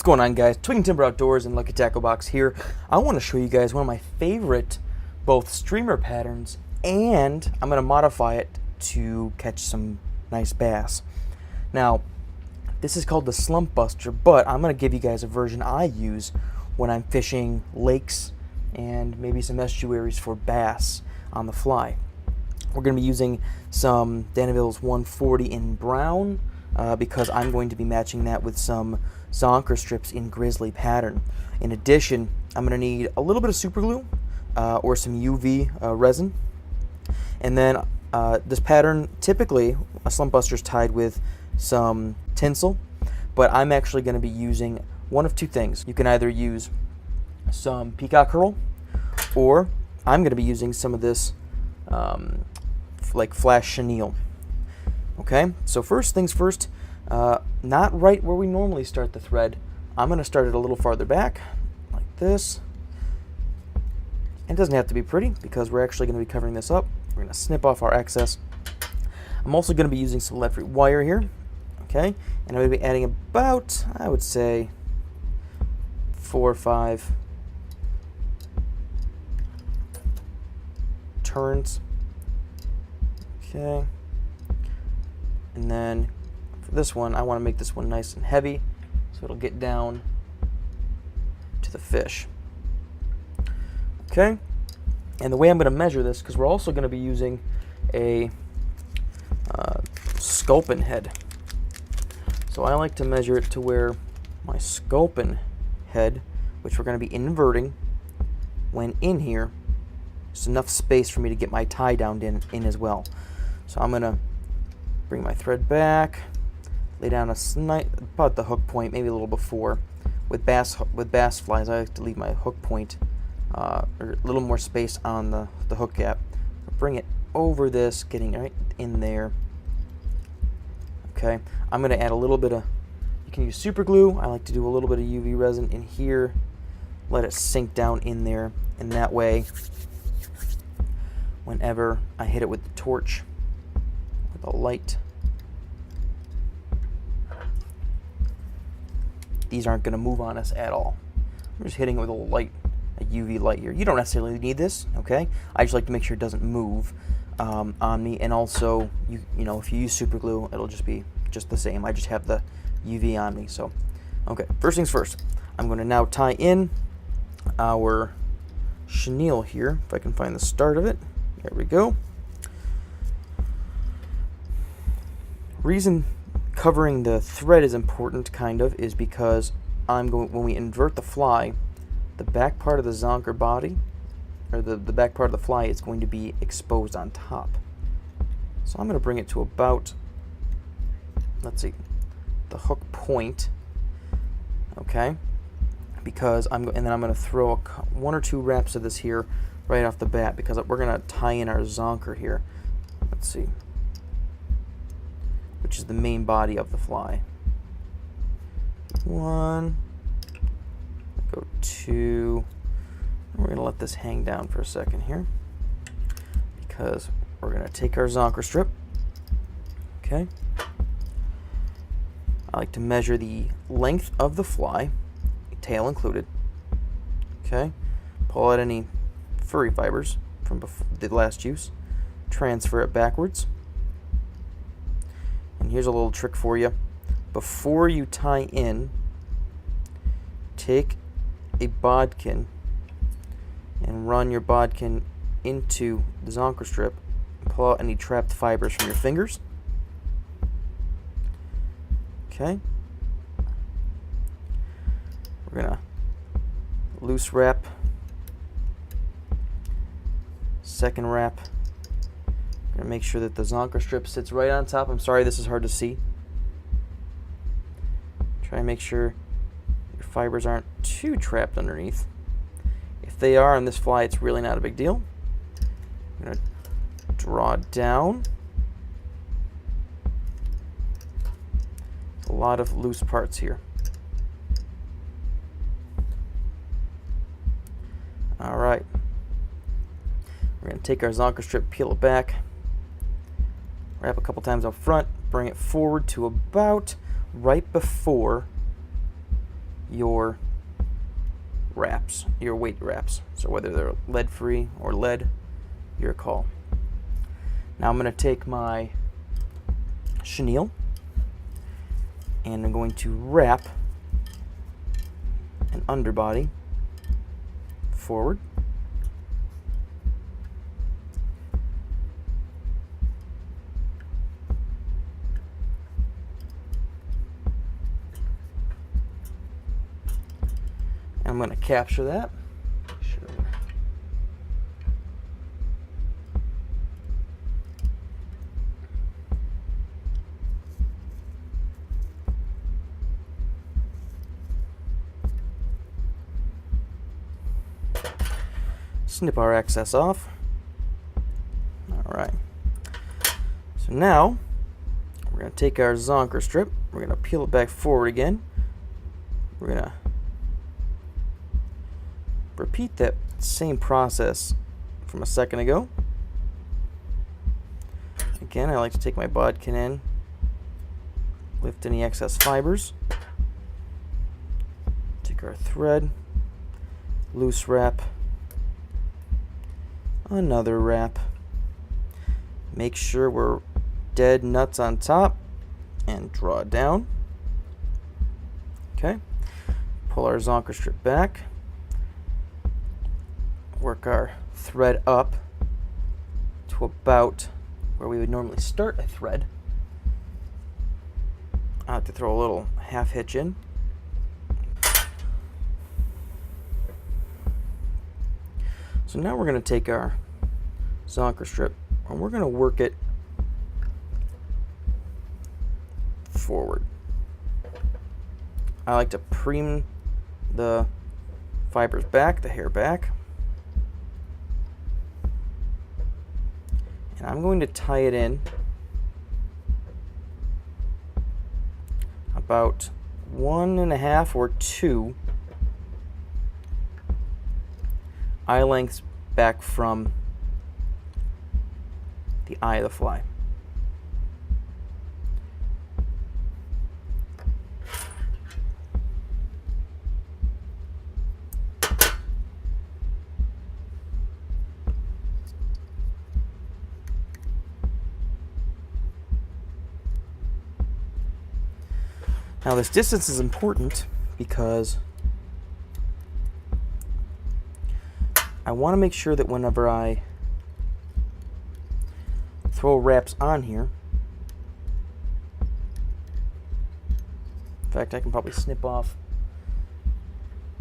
going on, guys? Twig and Timber Outdoors and Lucky Tackle Box here. I want to show you guys one of my favorite both streamer patterns, and I'm going to modify it to catch some nice bass. Now, this is called the Slump Buster, but I'm going to give you guys a version I use when I'm fishing lakes and maybe some estuaries for bass on the fly. We're going to be using some Danville's 140 in brown because I'm going to be matching that with some zonker strips in grizzly pattern. In addition, I'm going to need a little bit of super glue or some UV resin. And then this pattern, typically a Slump Buster is tied with some tinsel, but I'm actually going to be using one of two things. You can either use some peacock herl, or I'm going to be using some of this like flash chenille. Okay, so first things first, not right where we normally start the thread. I'm going to start it a little farther back, like this. It doesn't have to be pretty because we're actually going to be covering this up. We're going to snip off our excess. I'm also going to be using some lead-free wire here, okay? And I'm going to be adding about, I would say, 4 or 5 turns. Okay. And then for this one, I want to make this one nice and heavy so it'll get down to the fish. Okay. And the way I'm going to measure this, because we're also going to be using a sculpin head. So I like to measure it to where my sculpin head, which we're going to be inverting when in here, there's enough space for me to get my tie down in as well. So I'm going to bring my thread back, lay down about the hook point, maybe a little before. With bass flies, I like to leave my hook point or a little more space on the hook gap. Bring it over this, getting right in there. Okay, I'm going to add a little bit of, you can use super glue. I like to do a little bit of UV resin in here, let it sink down in there, and that way, whenever I hit it with the torch, with a light, these aren't going to move on us at all. I'm just hitting it with a light, a UV light here. You don't necessarily need this, okay? I just like to make sure it doesn't move on me, and also, you know, if you use super glue, it'll just be just the same. I just have the UV on me. So, okay, first things first, I'm going to now tie in our chenille here, if I can find the start of it. There we go. Reason covering the thread is important, kind of, is because when we invert the fly, the back part of the zonker body, or the back part of the fly, is going to be exposed on top. So I'm going to bring it to about, let's see, the hook point, okay? Because and then I'm going to throw 1 or 2 wraps of this here right off the bat, because we're going to tie in our zonker here. Let's see, which is the main body of the fly. 1, go 2. We're going to let this hang down for a second here, because we're going to take our zonker strip. Okay. I like to measure the length of the fly, tail included. Okay. Pull out any furry fibers from the last use. Transfer it backwards. And here's a little trick for you. Before you tie in, take a bodkin and run your bodkin into the zonker strip. Pull out any trapped fibers from your fingers. Okay. We're going to loose wrap. Second wrap. We're going to make sure that the zonker strip sits right on top. I'm sorry this is hard to see. Try and make sure your fibers aren't too trapped underneath. If they are on this fly, it's really not a big deal. I'm going to draw down. A lot of loose parts here. All right. We're going to take our zonker strip, peel it back, wrap a couple times up front, bring it forward to about right before your wraps, your weight wraps. So whether they're lead free or lead, your call. Now I'm going to take my chenille and I'm going to wrap an underbody forward. And I'm going to capture that. Snip our excess off. Alright. So now, we're going to take our zonker strip, we're going to peel it back forward again. We're going to repeat that same process from a second ago. Again, I like to take my bodkin in, lift any excess fibers, take our thread, loose wrap, another wrap, make sure we're dead nuts on top, and draw it down. Okay, pull our zonker strip back, work our thread up to about where we would normally start a thread. I have to throw a little half hitch in. So now we're going to take our zonker strip and we're going to work it forward. I like to preen the fibers back, the hair back. And I'm going to tie it in about 1.5 or 2 eye lengths back from the eye of the fly. Now this distance is important because I want to make sure that whenever I throw wraps on here, in fact I can probably snip off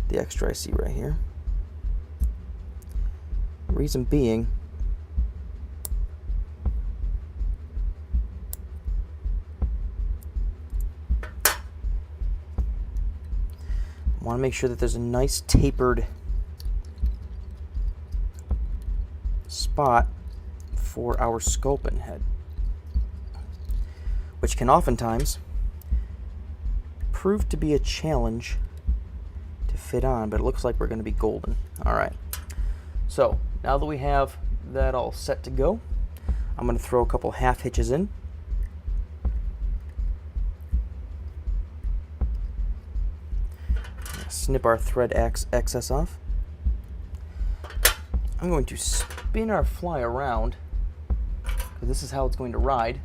the extra I see right here. Reason being, I want to make sure that there's a nice tapered spot for our sculpin head, which can oftentimes prove to be a challenge to fit on, but it looks like we're going to be golden. Alright, so now that we have that all set to go, I'm going to throw a couple half hitches in. Snip our thread excess off. I'm going to spin our fly around, because this is how it's going to ride.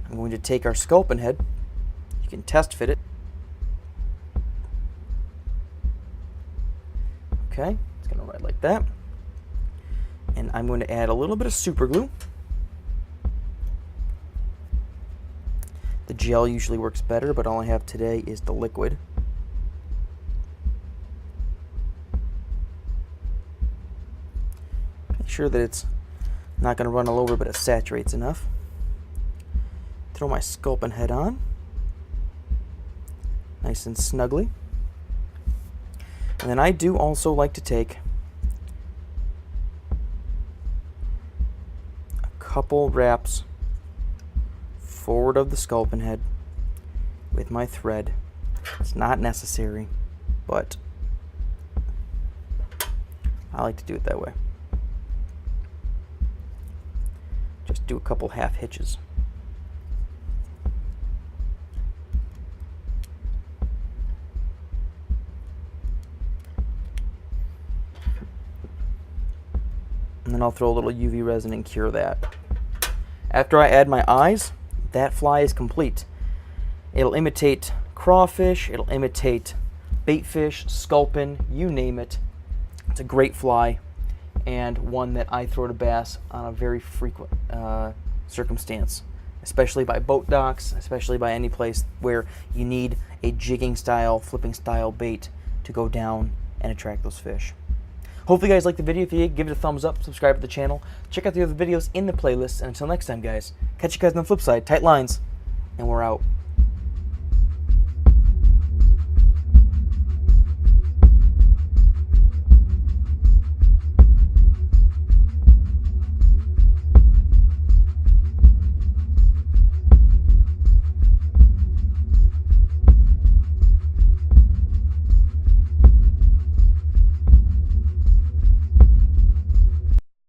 I'm going to take our sculpin head. You can test fit it. Okay, it's going to ride like that. And I'm going to add a little bit of super glue. The gel usually works better, but all I have today is the liquid. Make sure that it's not going to run all over, but it saturates enough. Throw my sculpin head on, nice and snugly. And then I do also like to take a couple wraps forward of the sculpin head with my thread. It's not necessary, but I like to do it that way. Just do a couple half hitches. and then I'll throw a little UV resin and cure that. After I add my eyes, that fly is complete. It'll imitate crawfish, it'll imitate baitfish, sculpin, you name it. It's a great fly, and one that I throw to bass on a very frequent circumstance, especially by boat docks, especially by any place where you need a jigging style, flipping style bait to go down and attract those fish. Hopefully you guys liked the video. If you did, give it a thumbs up, subscribe to the channel, check out the other videos in the playlist, and until next time guys, catch you guys on the flip side. Tight lines, and we're out.